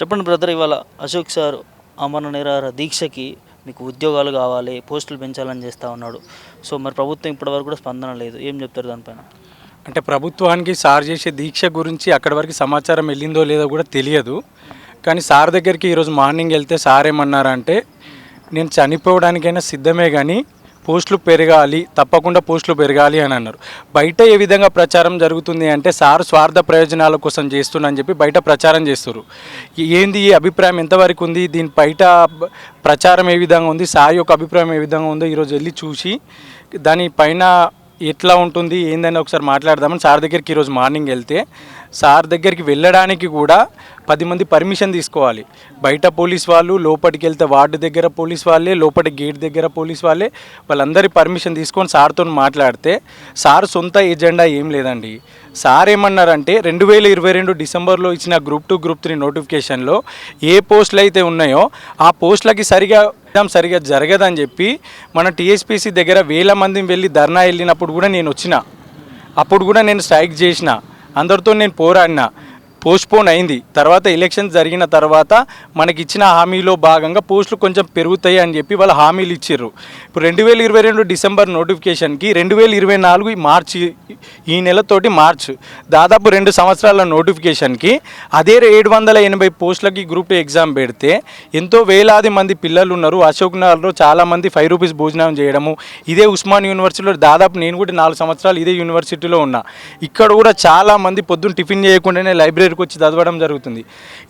చెప్పండి బ్రదర్, ఇవాళ అశోక్ సార్ అమరణ నిరాహార దీక్షకి మీకు ఉద్యోగాలు కావాలి, పోస్టులు పెంచాలని చేస్తూ ఉన్నాడు. సో మరి ప్రభుత్వం ఇప్పటివరకు కూడా స్పందన లేదు. ఏం చెప్తారు దానిపైన? అంటే ప్రభుత్వానికి సార్ చేసే దీక్ష గురించి అక్కడి వరకు సమాచారం వెళ్ళిందో లేదో కూడా తెలియదు. కానీ సార్ దగ్గరికి ఈరోజు మార్నింగ్ వెళ్తే సార్ ఏమన్నారంటే, నేను చనిపోవడానికైనా సిద్ధమే కానీ పోస్టులు పెరగాలి, తప్పకుండా పోస్టులు పెరగాలి అని అన్నారు. బయట ఏ విధంగా ప్రచారం జరుగుతుంది అంటే, సార్ స్వార్థ ప్రయోజనాల కోసం చేస్తున్నా చెప్పి బయట ప్రచారం చేస్తారు. ఏంది ఈ అభిప్రాయం ఎంతవరకు ఉంది, దీని బయట ప్రచారం ఏ విధంగా ఉంది, సార్ యొక్క అభిప్రాయం ఏ విధంగా ఉందో ఈరోజు వెళ్ళి చూసి దానిపైన ఎట్లా ఉంటుంది ఏందని ఒకసారి మాట్లాడదామని సార్ దగ్గరికి ఈరోజు మార్నింగ్ వెళ్తే, సార్ దగ్గరికి వెళ్ళడానికి కూడా 10 మంది పర్మిషన్ తీసుకోవాలి. బయట పోలీస్ వాళ్ళు, లోపలికి వెళ్తే వార్డు దగ్గర పోలీస్ వాళ్ళే, లోపలి గేట్ దగ్గర పోలీస్ వాళ్ళే, వాళ్ళందరి పర్మిషన్ తీసుకొని సార్తో మాట్లాడితే, సార్ సొంత ఎజెండా ఏం లేదండి. సార్ ఏమన్నారంటే 2022 డిసెంబర్లో ఇచ్చిన గ్రూప్ 2 గ్రూప్ 3 నోటిఫికేషన్లో ఏ పోస్టులు అయితే ఉన్నాయో ఆ పోస్టులకి సరిగా జరగదని చెప్పి మన టీఎస్పీసీ దగ్గర వేల మంది వెళ్ళి ధర్నా వెళ్ళినప్పుడు కూడా నేను వచ్చిన, అప్పుడు కూడా నేను స్ట్రైక్ చేసిన, అందరితో నేను పోరాడిన. పోస్ట్పోన్ అయింది. తర్వాత ఎలక్షన్స్ జరిగిన తర్వాత మనకి ఇచ్చిన హామీలో భాగంగా పోస్టులు కొంచెం పెరుగుతాయి అని చెప్పి వాళ్ళు హామీలు ఇచ్చారు. ఇప్పుడు 2022 డిసెంబర్ నోటిఫికేషన్కి 2024 మార్చి, ఈ నెలతోటి మార్చ్, దాదాపు 2 సంవత్సరాల నోటిఫికేషన్కి అదే 780 పోస్టులకి గ్రూప్ 2 ఎగ్జామ్ పెడితే ఎంతో వేలాది మంది పిల్లలు ఉన్నారు. అశోక్ నగర్లో చాలామంది 5 రూపీస్ భోజనం చేయడము, ఇదే ఉస్మాన్ యూనివర్సిటీలో దాదాపు నేను కూడా 4 సంవత్సరాలు ఇదే యూనివర్సిటీలో ఉన్నా. ఇక్కడ కూడా చాలామంది పొద్దున్న టిఫిన్ చేయకుండానే లైబ్రరీకి వచ్చి చదవడం జరుగుతుంది.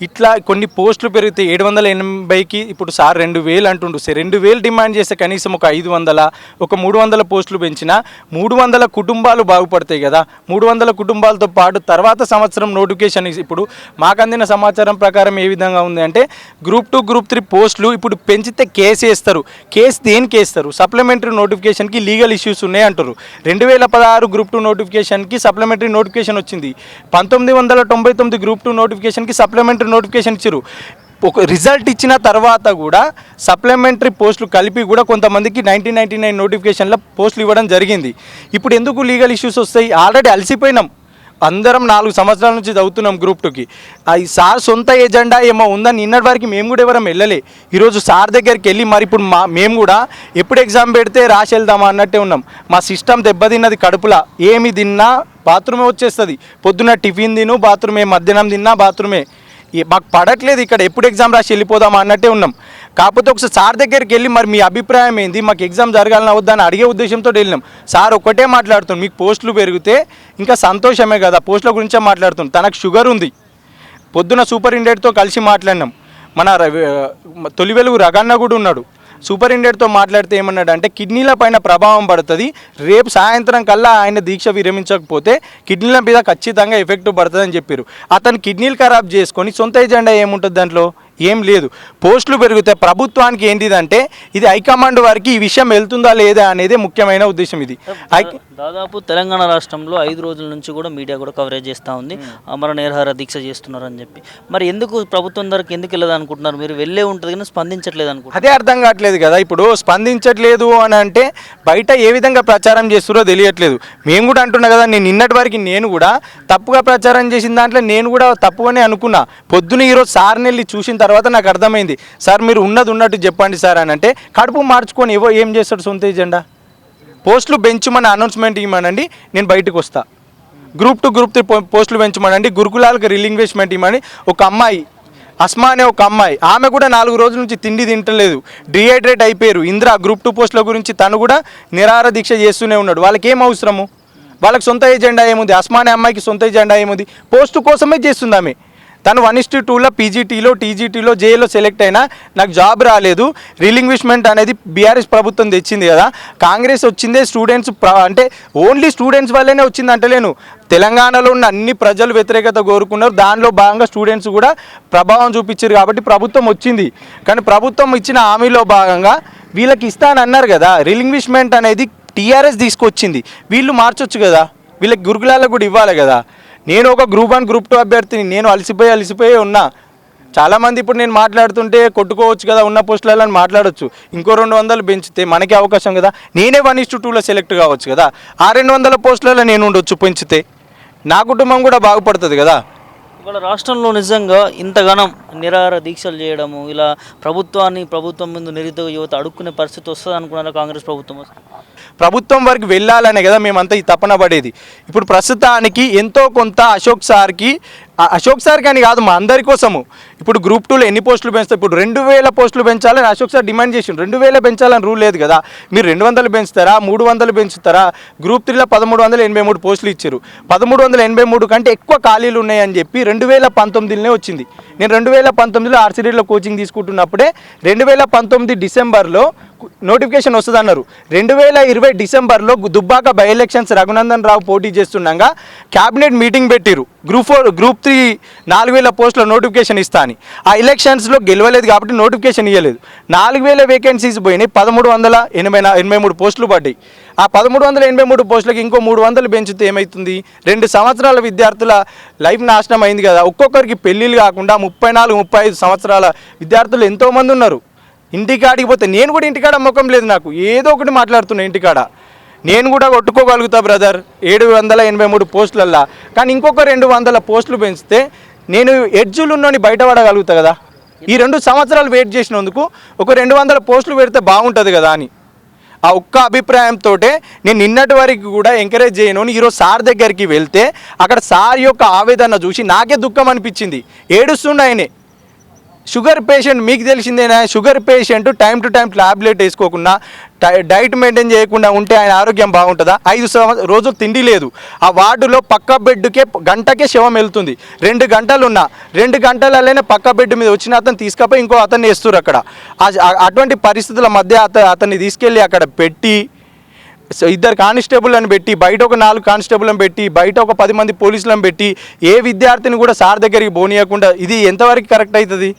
ఇట్లా కొన్ని పోస్టులు పెరిగితే 780కి ఇప్పుడు సార్ 2000 అంటుండు. 2000 డిమాండ్ చేస్తే కనీసం ఒక 500, ఒక 300 పోస్టులు పెంచినా 300 కుటుంబాలు బాగుపడతాయి కదా. 300 కుటుంబాలతో పాటు తర్వాత సంవత్సరం నోటిఫికేషన్, ఇప్పుడు మాకు అందిన సమాచారం ప్రకారం ఏ విధంగా ఉంది అంటే, గ్రూప్ 2 గ్రూప్ 3 పోస్టులు ఇప్పుడు పెంచితే కేసు వేస్తారు. కేసు దేనికి వేస్తారు? సప్లిమెంటరీ నోటిఫికేషన్కి లీగల్ ఇష్యూస్ ఉన్నాయి అంటారు. 2016 గ్రూప్ 2 నోటిఫికేషన్కి సప్లిమెంటరీ నోటిఫికేషన్ వచ్చింది. 1999 గ్రూప్ 2 నోటిఫికేషన్కి సప్లిమెంటరీ నోటిఫికేషన్ ఇచ్చారు. ఒక రిజల్ట్ ఇచ్చిన తర్వాత కూడా సప్లిమెంటరీ పోస్టులు కలిపి కూడా కొంతమందికి 1999 నోటిఫికేషన్లో పోస్టులు ఇవ్వడం జరిగింది. ఇప్పుడు ఎందుకు లీగల్ ఇష్యూస్ వస్తాయి? ఆల్రెడీ అలసిపోయినాం, అందరం 4 సంవత్సరాల నుంచి చదువుతున్నాం గ్రూప్ 2కి. అది సార్ సొంత ఎజెండా ఏమో ఉందని నిన్నటి వరకు మేము కూడా ఎవరం వెళ్ళలే. ఈరోజు సార్ దగ్గరికి వెళ్ళి మరి ఇప్పుడు మేము కూడా ఎప్పుడు ఎగ్జామ్ పెడితే రాసి వెళ్దామా అన్నట్టే ఉన్నాం. మా సిస్టమ్ దెబ్బతిన్నది. కడుపులా ఏమి తిన్నా బాత్రూమే వచ్చేస్తుంది. పొద్దున్న టిఫిన్ తిను బాత్రూమే, మధ్యాహ్నం తిన్నా బాత్రూమే. మాకు పడట్లేదు ఇక్కడ, ఎప్పుడు ఎగ్జామ్ రాసి వెళ్ళిపోదామా అన్నట్టే ఉన్నాం. కాకపోతే ఒకసారి సార్ దగ్గరికి వెళ్ళి మరి మీ అభిప్రాయం ఏంది, మాకు ఎగ్జామ్ జరగాలని వద్దని అడిగే ఉద్దేశంతో వెళ్ళినాం. సార్ ఒక్కటే మాట్లాడుతున్నాం, మీకు పోస్టులు పెరిగితే ఇంకా సంతోషమే కదా, పోస్టుల గురించే మాట్లాడుతున్నాం. తనకు షుగర్ ఉంది. పొద్దున సూపరింటెండెంట్తో కలిసి మాట్లాడినాం. మన తొలి వెలుగు రగన్న కూడా ఉన్నాడు. సూపరింటెండెంట్తో మాట్లాడితే ఏమన్నాడంటే, కిడ్నీల పైన ప్రభావం పడుతుంది, రేపు సాయంత్రం కల్లా ఆయన దీక్ష విరమించకపోతే కిడ్నీల మీద ఖచ్చితంగా ఎఫెక్ట్ పడుతుందని చెప్పారు. అతను కిడ్నీలు ఖరాబ్ చేసుకొని సొంత ఎజెండా ఏముంటుంది దాంట్లో? ఏం లేదు. పోస్టులు పెరిగితే ప్రభుత్వానికి ఏంటిదంటే, ఇది హైకమాండ్ వారికి ఈ విషయం వెళ్తుందా లేదా అనేది ముఖ్యమైన ఉద్దేశం. ఇది దాదాపు తెలంగాణ రాష్ట్రంలో 5 రోజుల నుంచి కూడా మీడియా కూడా కవరేజ్ చేస్తూ ఉంది, అమర నిరాహార దీక్ష చేస్తున్నారని చెప్పి. మరి ఎందుకు ప్రభుత్వం దగ్గరికి ఎందుకు వెళ్ళదు అనుకుంటున్నారు? మీరు వెళ్ళే ఉంటుంది కానీ స్పందించట్లేదు అనుకుంటున్నారు. అదే అర్థం కావట్లేదు కదా. ఇప్పుడు స్పందించట్లేదు అని అంటే బయట ఏ విధంగా ప్రచారం చేస్తారో తెలియట్లేదు. మేము కూడా అంటున్నా కదా, నేను నిన్నటి వరకు నేను కూడా తప్పుగా ప్రచారం చేసిన దాంట్లో నేను కూడా తప్పుగానే అనుకున్నా. పొద్దున ఈరోజు సార్ని వెళ్ళి చూసిన తర్వాత నాకు అర్థమైంది, సార్ మీరు ఉన్నది ఉన్నట్టు చెప్పండి సార్ అని అంటే, కడుపు మార్చుకొని ఏం చేస్తాడు సొంత ఎజెండా? పోస్టులు పెంచుమని అనౌన్స్మెంట్ ఇవ్వమనండి, నేను బయటకు వస్తా. గ్రూప్ 2 గ్రూప్ 3 పోస్టులు పెంచమనండి, గురుకులాలకు రిలింగ్వేష్మెంట్ ఇవ్వమని. ఒక అమ్మాయి అస్మా అనే ఒక అమ్మాయి, ఆమె కూడా 4 రోజుల నుంచి తిండి తింటలేదు, డిహైడ్రేట్ అయిపోయారు. ఇంద్ర గ్రూప్ 2 పోస్టుల గురించి తను కూడా నిరాహార దీక్ష చేస్తూనే ఉన్నాడు. వాళ్ళకి ఏం అవసరము? వాళ్ళకి సొంత ఎజెండా ఏముంది? అస్మా అనే అమ్మాయికి సొంత ఎజెండా ఏముంది? పోస్టు కోసమే చేస్తుంది ఆమె. తను 1:2లో పీజీటీలో టీజీటీలో జేఏలో సెలెక్ట్ అయినా నాకు జాబ్ రాలేదు. రిలింగ్విష్మెంట్ అనేది బీఆర్ఎస్ ప్రభుత్వం తెచ్చింది కదా, కాంగ్రెస్ వచ్చిందే స్టూడెంట్స్ అంటే ఓన్లీ స్టూడెంట్స్ వల్లనే వచ్చింది అంటలేను. తెలంగాణలో ఉన్న అన్ని ప్రజలు వ్యతిరేకత కోరుకున్నారు, దానిలో భాగంగా స్టూడెంట్స్ కూడా ప్రభావం చూపించారు కాబట్టి ప్రభుత్వం వచ్చింది. కానీ ప్రభుత్వం ఇచ్చిన హామీలో భాగంగా వీళ్ళకి ఇస్తానన్నారు కదా, రిలింగ్విష్మెంట్ అనేది టీఆర్ఎస్ తీసుకొచ్చింది. వీళ్ళు మార్చొచ్చు కదా, వీళ్ళకి గురుకులాలకు కూడా ఇవ్వాలి కదా. నేను ఒక గ్రూప్ 1 గ్రూప్ 2 అభ్యర్థిని, నేను అలసిపోయి ఉన్నా. చాలామంది ఇప్పుడు నేను మాట్లాడుతుంటే కొట్టుకోవచ్చు కదా, ఉన్న పోస్టులలో మాట్లాడవచ్చు. ఇంకో 200 పెంచితే మనకే అవకాశం కదా. నేనే 1:2లో సెలెక్ట్ కావచ్చు కదా. ఆ 200 పోస్టులలో నేను ఉండొచ్చు పెంచితే, నా కుటుంబం కూడా బాగుపడుతుంది కదా. ఇవాళ రాష్ట్రంలో నిజంగా ఇంతగానం నిరాహార దీక్షలు చేయడము ఇలా ప్రభుత్వం ముందు నిరుద్యోగ యువత అడుక్కునే పరిస్థితి వస్తుంది అనుకున్నారా కాంగ్రెస్ ప్రభుత్వం వస్తే? ప్రభుత్వం వరకు వెళ్ళాలనే కదా మేమంతా ఈ తపన పడేది. ఇప్పుడు ప్రస్తుతానికి ఎంతో కొంత అశోక్ సార్కి అని కాదు, మా అందరి కోసము. ఇప్పుడు గ్రూప్ 2లో ఎన్ని పోస్టులు పెంచుతారు? ఇప్పుడు 2000 పోస్టులు పెంచాలని అశోక్ సార్ డిమాండ్ చేసిండు. 2000 పెంచాలని రూల్ లేదు కదా. మీరు 200 పెంచుతారా, 300 పెంచుతారా? గ్రూప్ 3లో 1383 పోస్టులు ఇచ్చారు. 1383 కంటే ఎక్కువ ఖాళీలు ఉన్నాయని చెప్పి 2019లోనే వచ్చింది. నేను 2019లో ఆర్సిడీలో కోచింగ్ తీసుకుంటున్నప్పుడే 2019 డిసెంబర్లో నోటిఫికేషన్ వస్తుంది అన్నారు. 2020 డిసెంబర్లో దుబ్బాక బై ఎలక్షన్స్ రఘునందన్ రావు పోటీ చేస్తుండగా క్యాబినెట్ మీటింగ్ పెట్టిరు. గ్రూప్ 3 4000 పోస్టుల నోటిఫికేషన్ ఇస్తా అని. ఆ ఎలక్షన్స్లో గెలవలేదు కాబట్టి నోటిఫికేషన్ ఇవ్వలేదు. 4000 వేకెన్సీస్ పోయినాయి, 1383 పోస్టులు పడ్డాయి. ఆ 1383 పోస్టులకి ఇంకో 300 పెంచితే ఏమవుతుంది? 2 సంవత్సరాల విద్యార్థుల లైఫ్ నాశనం అయింది కదా. ఒక్కొక్కరికి పెళ్ళిళ్ళు కాకుండా 34-35 సంవత్సరాల విద్యార్థులు ఎంతోమంది ఉన్నారు. ఇంటికాడికి పోతే నేను కూడా ఇంటికాడ ముఖం లేదు, నాకు ఏదో ఒకటి మాట్లాడుతున్నా ఇంటికాడ. నేను కూడా కొట్టుకోగలుగుతా బ్రదర్ 783 పోస్టులల్లా. కానీ ఇంకొక 200 పోస్టులు పెంచితే నేను ఎడ్జులున్నోని బయటపడగలుగుతా కదా. ఈ 2 సంవత్సరాలు వెయిట్ చేసినందుకు ఒక 200 పోస్టులు పెడితే బాగుంటుంది కదా అని ఆ ఒక్క అభిప్రాయంతో నేను నిన్నటి వరకు కూడా ఎంకరేజ్ చేయను. ఈరోజు సార్ దగ్గరికి వెళ్తే అక్కడ సార్ యొక్క ఆవేదన చూసి నాకే దుఃఖం అనిపించింది. ఏడుస్తుండే ఆయనే. షుగర్ పేషెంట్ మీకు తెలిసిందేనా? Sugar patient time to time tablet వేసుకోకుండా డైట్ మెయింటైన్ చేయకుండా ఉంటే ఆయన ఆరోగ్యం బాగుంటుందా? 5 రోజులు తిండి లేదు. ఆ వార్డులో పక్క బెడ్కే గంటకే శవం వెళ్తుంది. 2 గంటలు ఉన్నా 2 గంటలలోనే పక్క బెడ్ మీద వచ్చిన అతను తీసుకపోయి ఇంకో అతన్ని వేస్తారు అక్కడ. అటువంటి పరిస్థితుల మధ్య అతన్ని తీసుకెళ్ళి అక్కడ పెట్టి 2 కానిస్టేబుల్ని పెట్టి బయట ఒక 4 కానిస్టేబుల్ని పెట్టి బయట ఒక 10 మంది పోలీసులను పెట్టి ఏ విద్యార్థిని కూడా సార్ దగ్గరికి పోనీయకుండా ఇది ఎంతవరకు కరెక్ట్ అవుతుంది?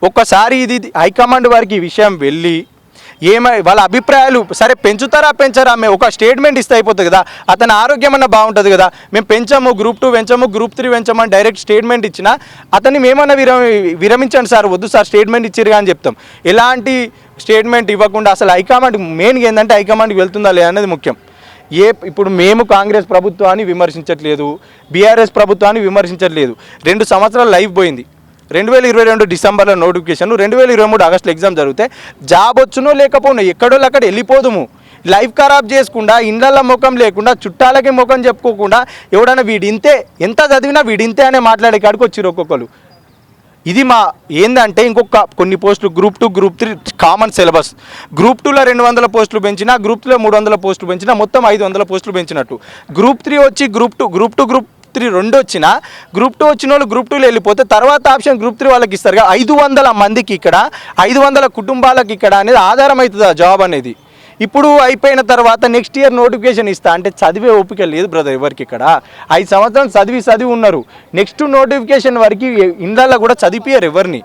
ఒక్కసారి ఇది హైకమాండ్ వారికి ఈ విషయం వెళ్ళి వాళ్ళ అభిప్రాయాలు సరే పెంచుతారా పెంచారా ఒక స్టేట్మెంట్ ఇస్తే అయిపోతుంది కదా. అతని ఆరోగ్యం అన్న బాగుంటుంది కదా. మేము పెంచాము, గ్రూప్ 2 పెంచాము, గ్రూప్ 3 పెంచామని డైరెక్ట్ స్టేట్మెంట్ ఇచ్చినా అతన్ని మేమన్నా విరమించండి సార్, వద్దు సార్ స్టేట్మెంట్ ఇచ్చిరుగా అని చెప్తాం. ఎలాంటి స్టేట్మెంట్ ఇవ్వకుండా అసలు హైకమాండ్ మెయిన్గా ఏంటంటే హైకమాండ్కి వెళ్తుందా లేదా అనేది ముఖ్యం. ఇప్పుడు మేము కాంగ్రెస్ ప్రభుత్వాన్ని విమర్శించట్లేదు, బీఆర్ఎస్ ప్రభుత్వాన్ని విమర్శించట్లేదు. 2 సంవత్సరాలు లైఫ్ పోయింది. 2022 డిసెంబర్లో నోటిఫికేషన్, 2023 ఆగస్టులో ఎగ్జామ్ జరిగితే జాబ్ వచ్చునో లేకపోయినా ఎక్కడో అక్కడ వెళ్ళిపోదుము. లైఫ్ ఖరాబ్ చేసుకుండా ఇండ్ల ముఖం లేకుండా చుట్టాలకి ముఖం చెప్పుకోకుండా ఎవడన్నా వీడింతే ఎంత చదివినా వీడింతే అనే మాట్లాడే కాడికి వచ్చిరు ఒక్కొక్కరు. ఇది ఏంటంటే ఇంకొక కొన్ని పోస్టులు group 2 group 3 common syllabus. Group 2లో 200 పోస్టులు పెంచినా, గ్రూప్ 3లో 300 పోస్టులు పెంచినా మొత్తం 500 పోస్టులు పెంచినట్టు. గ్రూప్ 3 వచ్చి గ్రూప్ 2 గ్రూప్ 3 2 వచ్చినా గ్రూప్ 2 వచ్చిన వాళ్ళు గ్రూప్ 2లో వెళ్ళిపోతే తర్వాత ఆప్షన్ గ్రూప్ 3 వాళ్ళకి ఇస్తారు. 500 మందికి ఇక్కడ 500 కుటుంబాలకు ఇక్కడ అనేది ఆధారం అవుతుంది ఆ జాబ్ అనేది. ఇప్పుడు అయిపోయిన తర్వాత నెక్స్ట్ ఇయర్ నోటిఫికేషన్ ఇస్తా అంటే చదివే ఓపిక లేదు బ్రదర్ ఎవరికి. ఇక్కడ 5 సంవత్సరాలు చదివి ఉన్నారు. నెక్స్ట్ నోటిఫికేషన్ వరకు ఇండ్లలో కూడా చదివిపోయారు ఎవరిని.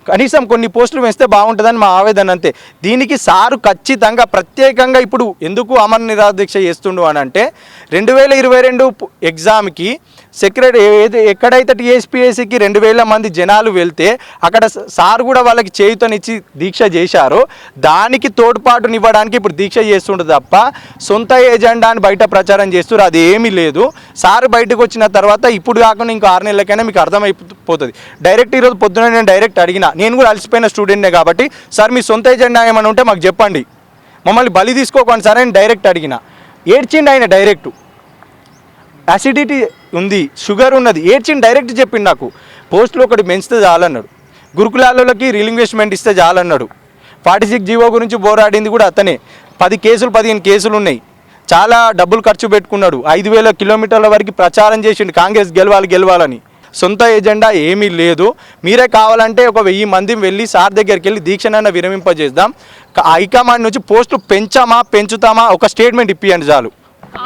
కనీసం కొన్ని పోస్టులు వేస్తే బాగుంటుందని మా ఆవేదన అంతే. దీనికి సారు ఖచ్చితంగా ప్రత్యేకంగా ఇప్పుడు ఎందుకు అమర నిరాదీక్ష చేస్తుండు అని అంటే 2022 ఎగ్జామ్కి ఎక్కడైతే టీఎస్పీఎస్సీకి 2000 మంది జనాలు వెళ్తే అక్కడ సార్ కూడా వాళ్ళకి చేయుతనిచ్చి దీక్ష చేశారో దానికి తోడ్పాటునివ్వడానికి ఇప్పుడు దీక్ష చేస్తుండదు తప్ప సొంత ఏజెండాని బయట ప్రచారం చేస్తారు. అది ఏమీ లేదు. సార్ బయటకు వచ్చిన తర్వాత ఇప్పుడు కాకుండా ఇంకో 6 నెలలకైనా మీకు అర్థమైపోతుంది. డైరెక్ట్ ఈరోజు పొద్దున నేను డైరెక్ట్ అడిగినా, నేను కూడా అలసిపోయిన స్టూడెంట్నే కాబట్టి సార్ మీ సొంత ఏజెండా ఏమైనా ఉంటే మాకు చెప్పండి, మమ్మల్ని బలి తీసుకోకండి సార్ అని డైరెక్ట్ అడిగిన. ఏడ్చిండి ఆయన డైరెక్ట్. యాసిడిటీ ఉంది, షుగర్ ఉన్నది, ఏడ్చిండి డైరెక్ట్ చెప్పిండు నాకు. పోస్టులు ఒకటి పెంచితే చాలన్నాడు, గురుకులాలకి రీలింగ్వేస్మెంట్ ఇస్తే చాలన్నాడు. 46 జీవో గురించి పోరాడింది కూడా అతనే. 15 కేసులు ఉన్నాయి. చాలా డబ్బులు ఖర్చు పెట్టుకున్నాడు. 5000 కిలోమీటర్ల వరకు ప్రచారం చేసిండు కాంగ్రెస్ గెలవాలని. సొంత ఎజెండా ఏమీ లేదు. మీరే కావాలంటే ఒక 1000 మంది వెళ్ళి సార్ దగ్గరికి వెళ్ళి దీక్షనైనా విరమింపజేద్దాం. హైకమాండ్ నుంచి పోస్టులు పెంచుతామా ఒక స్టేట్మెంట్ ఇప్పియండి చాలు.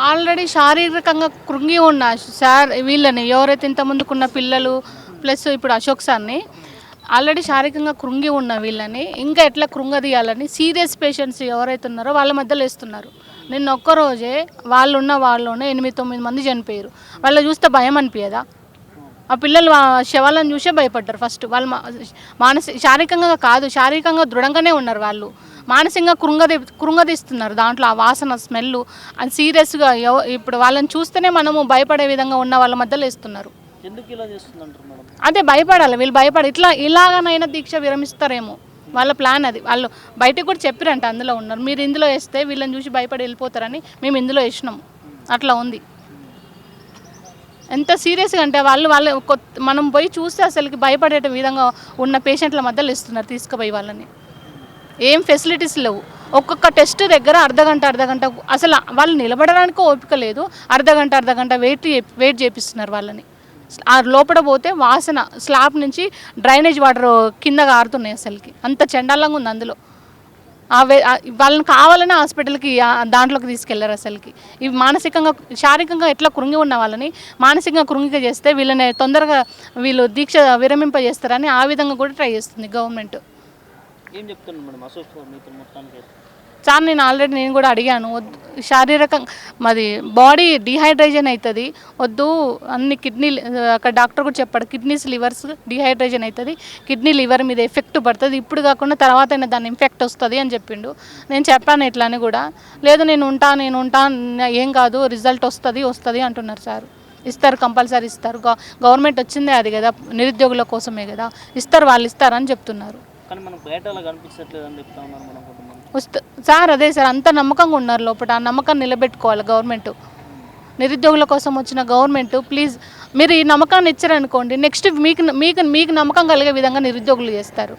ఆల్రెడీ శారీరకంగా కృంగి ఉన్న సార్ వీళ్ళని ఎవరైతే ఇంత ముందుకున్న పిల్లలు ప్లస్ ఇప్పుడు అశోక్ సార్ని ఆల్రెడీ శారీరకంగా కృంగి ఉన్న వీళ్ళని ఇంకా ఎట్లా కృంగదీయాలని సీరియస్ పేషెంట్స్ ఎవరైతే ఉన్నారో వాళ్ళ మధ్యలో వేస్తున్నారు. నిన్న ఒక్కరోజే వాళ్ళలోనే 8-9 మంది చనిపోయారు. వాళ్ళు చూస్తే భయం అనిపించదా? ఆ పిల్లలు శవాలను చూసే భయపడ్డారు. ఫస్ట్ వాళ్ళు శారీరకంగా కాదు, శారీరకంగా దృఢంగానే ఉన్నారు. వాళ్ళు మానసికంగా కృంగదీస్తున్నారు దాంట్లో ఆ వాసన స్మెల్ అది సీరియస్గా ఇప్పుడు వాళ్ళని చూస్తేనే మనము భయపడే విధంగా ఉన్న వాళ్ళ మధ్యలో వేస్తున్నారు. ఎందుకు ఇలా చేస్తుందంటారు మేడం? అదే భయపడాలి, వీళ్ళు భయపడి ఇలాగనైనా దీక్ష విరమిస్తారేమో, వాళ్ళ ప్లాన్ అది. వాళ్ళు బయటకు కూడా చెప్పారంట, అందులో ఉన్నారు, మీరు ఇందులో వేస్తే వీళ్ళని చూసి భయపడి వెళ్ళిపోతారని మేము ఇందులో వేసినాము. అట్లా ఉంది. ఎంత సీరియస్గా అంటే మనం పోయి చూస్తే అసలుకి భయపడే విధంగా ఉన్న పేషెంట్ల మధ్యలో ఇస్తున్నారు తీసుకుపోయి వాళ్ళని. ఏం ఫెసిలిటీస్ లేవు. ఒక్కొక్క టెస్ట్ దగ్గర అర్ధగంట అసలు వాళ్ళు నిలబడడానికి ఓపిక లేదు. అర్ధగంట వెయిట్ చేపిస్తున్నారు వాళ్ళని. ఆ లోపల పోతే వాసన స్లాబ్ నుంచి డ్రైనేజ్ వాటర్ కింద కారుతున్నాయి. అసలుకి అంత చండాలంగా ఉంది అందులో. వాళ్ళని కావాలని హాస్పిటల్కి దాంట్లోకి తీసుకెళ్లారు. అసలుకి ఇవి మానసికంగా శారీరకంగా ఎట్లా కృంగి ఉన్న వాళ్ళని మానసికంగా కృంగిగా చేస్తే వీళ్ళని తొందరగా దీక్ష విరమింపజేస్తారని ఆ విధంగా కూడా ట్రై చేస్తుంది గవర్నమెంట్. ఏం చెప్తున్నాను మేడం అశోక్ మీతో మొత్తానికి? సార్ నేను కూడా అడిగాను, శారీరకంగా మాది బాడీ డిహైడ్రేషన్ అవుతుంది, వద్దు అన్ని అక్కడ డాక్టర్ కూడా చెప్పాడు, కిడ్నీస్ లివర్స్ డిహైడ్రేషన్ అవుతుంది, కిడ్నీ లివర్ మీద ఎఫెక్ట్ పడుతుంది, ఇప్పుడు కాకుండా తర్వాత అయినా దాని ఇంఫెక్ట్ వస్తుంది అని చెప్పిండు. నేను చెప్పాను ఇట్లా అని కూడా. లేదు నేను ఉంటా ఏం కాదు, రిజల్ట్ వస్తుంది అంటున్నారు సార్. ఇస్తారు, కంపల్సరీ ఇస్తారు. గవర్నమెంట్ వచ్చిందే అది కదా, నిరుద్యోగుల కోసమే కదా, వాళ్ళు ఇస్తారని చెప్తున్నారు. కానీ మనకు బయట అలా కనిపించట్లేదు అని చెప్తా ఉన్నారు మనం కొంతమంది. సార్ అదే సార్, అంత నమ్మకంగా ఉన్నారు లోపల. ఆ నమ్మకాన్ని నిలబెట్టుకోవాలి గవర్నమెంట్. నిరుద్యోగుల కోసం వచ్చిన గవర్నమెంట్ ప్లీజ్ మీరు ఈ నమ్మకాన్ని ఇచ్చారనుకోండి, నెక్స్ట్ మీకు నమ్మకం కలిగే విధంగా నిరుద్యోగులు చేస్తారు.